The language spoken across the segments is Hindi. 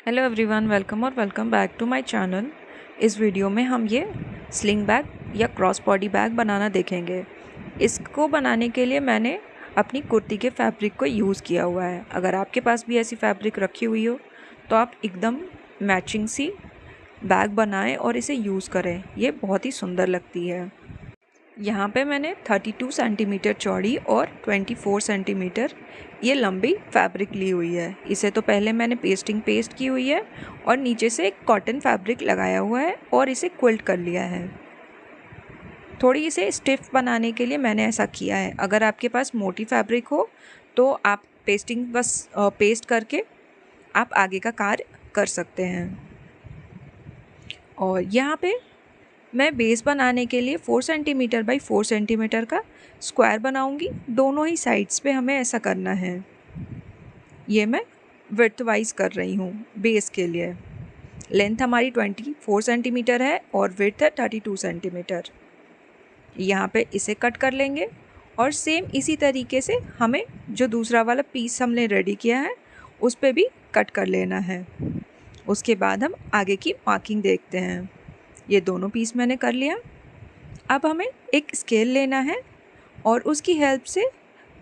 Hello everyone, welcome back to my channel. इस वीडियो में हम ये स्लिंग बैग या क्रॉस बॉडी बैग बनाना देखेंगे। इसको बनाने के लिए मैंने अपनी कुर्ती के फैब्रिक को यूज़ किया हुआ है। अगर आपके पास भी ऐसी फैब्रिक रखी हुई हो तो आप एकदम मैचिंग सी बैग बनाएं और इसे यूज़ करें। ये बहुत ही सुंदर लगती है। यहाँ पे मैंने 32 सेंटीमीटर चौड़ी और 24 सेंटीमीटर ये लंबी फैब्रिक ली हुई है। इसे तो पहले मैंने पेस्ट की हुई है और नीचे से एक कॉटन फैब्रिक लगाया हुआ है और इसे क्विल्ट कर लिया है। थोड़ी इसे स्टिफ बनाने के लिए मैंने ऐसा किया है। अगर आपके पास मोटी फैब्रिक हो तो आप पेस्ट करके आप आगे का कार्य कर सकते हैं। और यहाँ पे मैं बेस बनाने के लिए 4 सेंटीमीटर बाई 4 सेंटीमीटर का स्क्वायर बनाऊंगी। दोनों ही साइड्स पे हमें ऐसा करना है। ये मैं विड्थ वाइज कर रही हूँ बेस के लिए। लेंथ हमारी 24 सेंटीमीटर है और विड्थ है 32 सेंटीमीटर। यहाँ पे इसे कट कर लेंगे और सेम इसी तरीके से हमें जो दूसरा वाला पीस हमने रेडी किया है उस पर भी कट कर लेना है। उसके बाद हम आगे की मार्किंग देखते हैं। ये दोनों पीस मैंने कर लिया। अब हमें एक स्केल लेना है और उसकी हेल्प से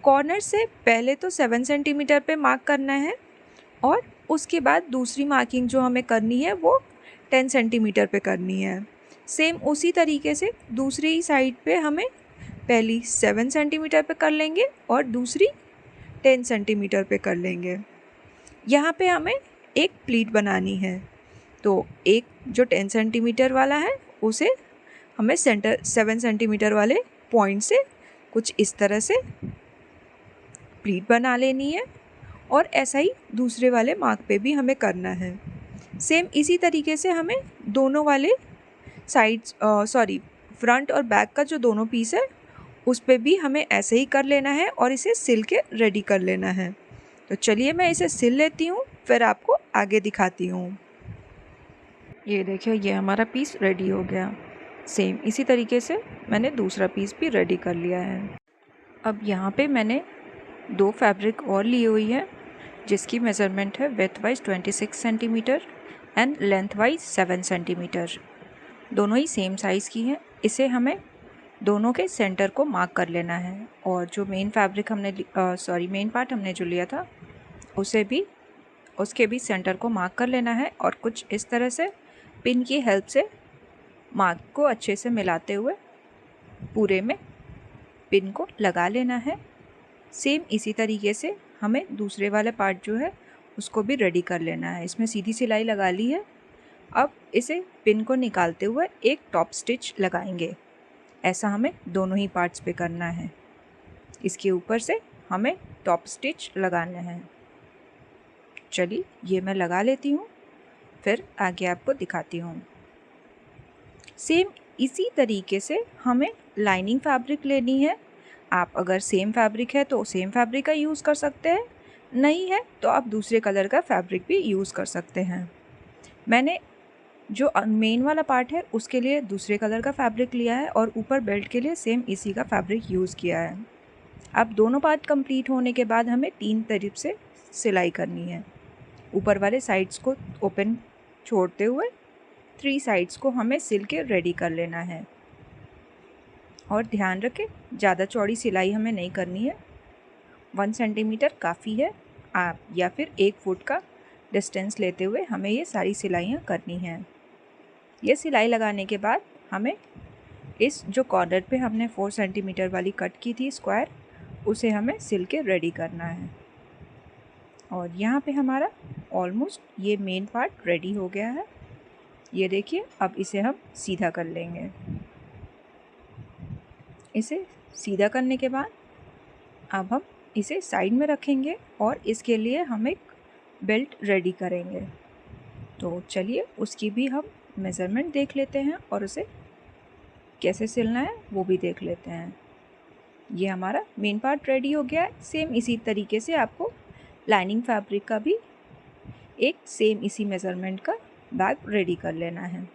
कॉर्नर से पहले तो 7 सेंटीमीटर पे मार्क करना है और उसके बाद दूसरी मार्किंग जो हमें करनी है वो 10 सेंटीमीटर पे करनी है। सेम उसी तरीके से दूसरी ही साइड पे हमें पहली 7 सेंटीमीटर पे कर लेंगे और दूसरी 10 सेंटीमीटर पे कर लेंगे। यहाँ पे हमें एक प्लीट बनानी है, तो एक जो 10 सेंटीमीटर वाला है उसे हमें 7 सेंटीमीटर वाले पॉइंट से कुछ इस तरह से प्लीट बना लेनी है और ऐसा ही दूसरे वाले मार्क पे भी हमें करना है। सेम इसी तरीके से हमें दोनों वाले साइड्स फ्रंट और बैक का जो दोनों पीस है उस पे भी हमें ऐसे ही कर लेना है और इसे सिल के रेडी कर लेना है। तो चलिए मैं इसे सिल लेती हूँ, फिर आपको आगे दिखाती हूँ। ये देखिए, ये हमारा पीस रेडी हो गया। सेम इसी तरीके से मैंने दूसरा पीस भी रेडी कर लिया है। अब यहाँ पे मैंने 2 फैब्रिक और ली हुई है जिसकी मेज़रमेंट है width wise 26 centimetre and length wise 7 centimetre. दोनों ही सेम साइज़ की हैं। इसे हमें दोनों के सेंटर को मार्क कर लेना है और जो मेन पार्ट हमने जो लिया था उसके भी सेंटर को मार्क कर लेना है और कुछ इस तरह से पिन की हेल्प से मार्क को अच्छे से मिलाते हुए पूरे में पिन को लगा लेना है। सेम इसी तरीके से हमें दूसरे वाला पार्ट जो है उसको भी रेडी कर लेना है। इसमें सीधी सिलाई लगा ली है। अब इसे पिन को निकालते हुए एक टॉप स्टिच लगाएंगे। ऐसा हमें दोनों ही पार्ट्स पे करना है। इसके ऊपर से हमें टॉप स्टिच लगाना है। चलिए ये मैं लगा लेती हूँ, फिर आगे आपको दिखाती हूँ। सेम इसी तरीके से हमें लाइनिंग फैब्रिक लेनी है। आप अगर सेम फैब्रिक है तो सेम फैब्रिक का यूज़ कर सकते हैं, नहीं है तो आप दूसरे कलर का फैब्रिक भी यूज़ कर सकते हैं। मैंने जो मेन वाला पार्ट है उसके लिए दूसरे कलर का फैब्रिक लिया है और ऊपर बेल्ट के लिए सेम इसी का फैब्रिक यूज़ किया है। अब दोनों पार्ट कंप्लीट होने के बाद हमें 3 तरफ से सिलाई करनी है। ऊपर वाले साइड्स को ओपन छोड़ते हुए 3 साइड्स को हमें सिल के रेडी कर लेना है। और ध्यान रखें, ज़्यादा चौड़ी सिलाई हमें नहीं करनी है। 1 सेंटीमीटर काफ़ी है, आप या फिर 1 फुट का डिस्टेंस लेते हुए हमें ये सारी सिलाइयाँ करनी हैं। ये सिलाई लगाने के बाद हमें इस जो कॉर्नर पे हमने 4 सेंटीमीटर वाली कट की थी स्क्वायर, उसे हमें सिल के रेडी करना है। और यहाँ पे हमारा ऑलमोस्ट ये मेन पार्ट रेडी हो गया है। ये देखिए, अब इसे हम सीधा कर लेंगे। इसे सीधा करने के बाद अब हम इसे साइड में रखेंगे और इसके लिए हम एक बेल्ट रेडी करेंगे। तो चलिए उसकी भी हम मेज़रमेंट देख लेते हैं और उसे कैसे सिलना है वो भी देख लेते हैं। ये हमारा मेन पार्ट रेडी हो गया है। सेम इसी तरीके से आपको लाइनिंग फैब्रिक का भी एक सेम इसी मेज़रमेंट का बैग रेडी कर लेना है।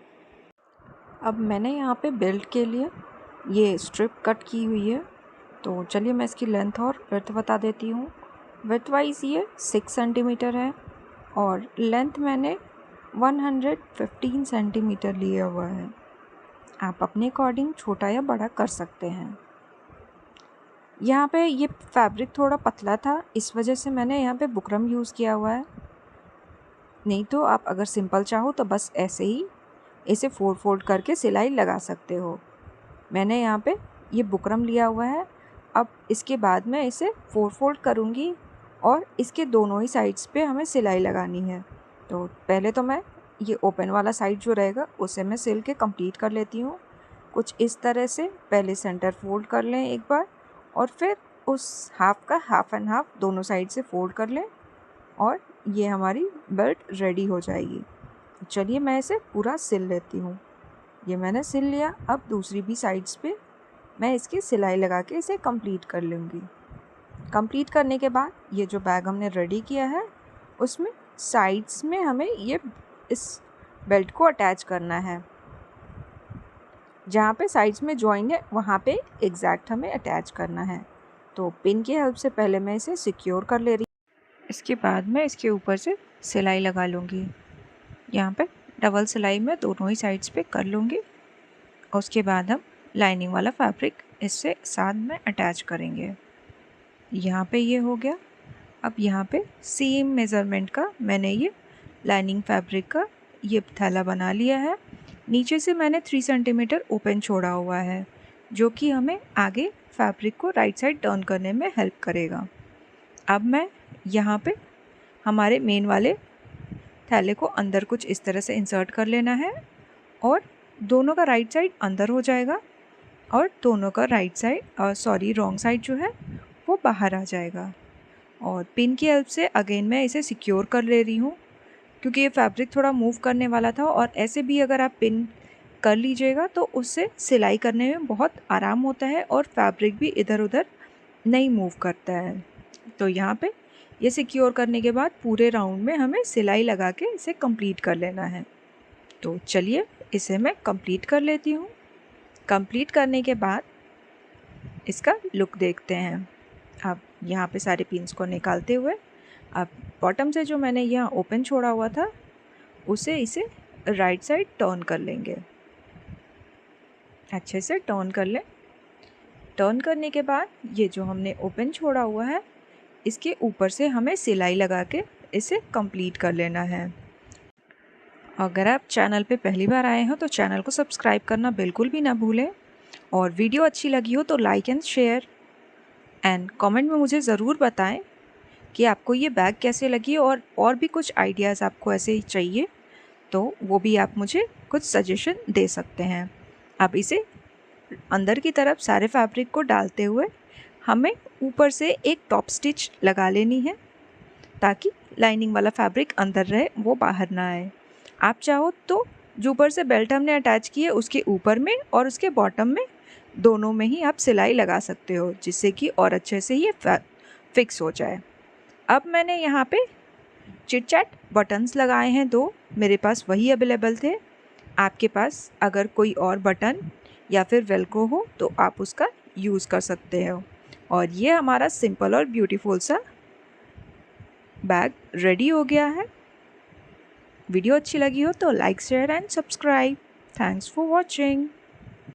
अब मैंने यहाँ पे बेल्ट के लिए ये स्ट्रिप कट की हुई है, तो चलिए मैं इसकी लेंथ और विड्थ बता देती हूँ। विड्थ वाइज ये 6 सेंटीमीटर है और लेंथ मैंने 115 सेंटीमीटर लिया हुआ है। आप अपने अकॉर्डिंग छोटा या बड़ा कर सकते हैं। यहाँ पे ये फैब्रिक थोड़ा पतला था, इस वजह से मैंने यहाँ पे बुकरम यूज़ किया हुआ है। नहीं तो आप अगर सिंपल चाहो तो बस ऐसे ही इसे फोल्ड करके सिलाई लगा सकते हो। मैंने यहाँ पे ये बुकरम लिया हुआ है। अब इसके बाद मैं इसे फोल्ड करूँगी और इसके दोनों ही साइड्स पे हमें सिलाई लगानी है। तो पहले तो मैं ये ओपन वाला साइड जो रहेगा उसे मैं सिल के कंप्लीट कर लेती हूँ। कुछ इस तरह से पहले सेंटर फोल्ड कर लें एक बार, और फिर उस हाफ का हाफ एंड हाफ दोनों साइड से फोल्ड कर लें और ये हमारी बेल्ट रेडी हो जाएगी। चलिए मैं इसे पूरा सिल लेती हूँ। ये मैंने सिल लिया। अब दूसरी भी साइड्स पे मैं इसकी सिलाई लगा के इसे कंप्लीट कर लूँगी। कंप्लीट करने के बाद ये जो बैग हमने रेडी किया है उसमें साइड्स में हमें ये इस बेल्ट को अटैच करना है। जहाँ पे साइड्स में जॉइन है वहाँ पे एग्जैक्ट हमें अटैच करना है। तो पिन की हेल्प से पहले मैं इसे सिक्योर कर ले रही हूँ। इसके बाद मैं इसके ऊपर से सिलाई लगा लूँगी। यहाँ पे डबल सिलाई मैं दोनों ही साइड्स पे कर लूँगी। और उसके बाद हम लाइनिंग वाला फैब्रिक इससे साथ में अटैच करेंगे। यहाँ पे ये हो गया। अब यहाँ पे सेम मेज़रमेंट का मैंने ये लाइनिंग फैब्रिक का ये थैला बना लिया है। नीचे से मैंने 3 सेंटीमीटर ओपन छोड़ा हुआ है, जो कि हमें आगे फैब्रिक को राइट साइड टर्न करने में हेल्प करेगा। अब मैं यहाँ पे हमारे मेन वाले थैले को अंदर कुछ इस तरह से इंसर्ट कर लेना है और दोनों का राइट साइड अंदर हो जाएगा और दोनों का राइट साइड रॉन्ग साइड जो है वो बाहर आ जाएगा। और पिन की हेल्प से अगेन मैं इसे सिक्योर कर ले रही हूँ, क्योंकि ये फैब्रिक थोड़ा मूव करने वाला था। और ऐसे भी अगर आप पिन कर लीजिएगा तो उससे सिलाई करने में बहुत आराम होता है और फैब्रिक भी इधर उधर नहीं मूव करता है। तो यहाँ पे ये सिक्योर करने के बाद पूरे राउंड में हमें सिलाई लगा के इसे कंप्लीट कर लेना है। तो चलिए इसे मैं कंप्लीट कर लेती हूँ। कंप्लीट करने के बाद इसका लुक देखते हैं। अब यहाँ पे सारे पिन्स को निकालते हुए अब बॉटम से जो मैंने यहाँ ओपन छोड़ा हुआ था उसे इसे राइट साइड टर्न कर लेंगे। अच्छे से टर्न कर लें। टर्न करने के बाद ये जो हमने ओपन छोड़ा हुआ है इसके ऊपर से हमें सिलाई लगा के इसे कंप्लीट कर लेना है। अगर आप चैनल पे पहली बार आए हो तो चैनल को सब्सक्राइब करना बिल्कुल भी ना भूलें, और वीडियो अच्छी लगी हो तो like and share and comment में मुझे ज़रूर बताएं कि आपको ये बैग कैसे लगी, और भी कुछ आइडियाज़ आपको ऐसे ही चाहिए तो वो भी आप मुझे कुछ सजेशन दे सकते हैं। अब इसे अंदर की तरफ सारे फैब्रिक को डालते हुए हमें ऊपर से एक टॉप स्टिच लगा लेनी है ताकि लाइनिंग वाला फैब्रिक अंदर रहे, वो बाहर ना आए। आप चाहो तो जो ऊपर से बेल्ट हमने अटैच की है उसके ऊपर में और उसके बॉटम में दोनों में ही आप सिलाई लगा सकते हो, जिससे कि और अच्छे से ये फिक्स हो जाए। अब मैंने यहाँ पे चिट चैट बटन्स लगाए हैं 2, मेरे पास वही अवेलेबल थे। आपके पास अगर कोई और बटन या फिर वेलक्रो हो तो आप उसका यूज़ कर सकते हो। और ये हमारा सिंपल और ब्यूटीफुल सा बैग रेडी हो गया है। वीडियो अच्छी लगी हो तो like share and subscribe. Thanks for watching.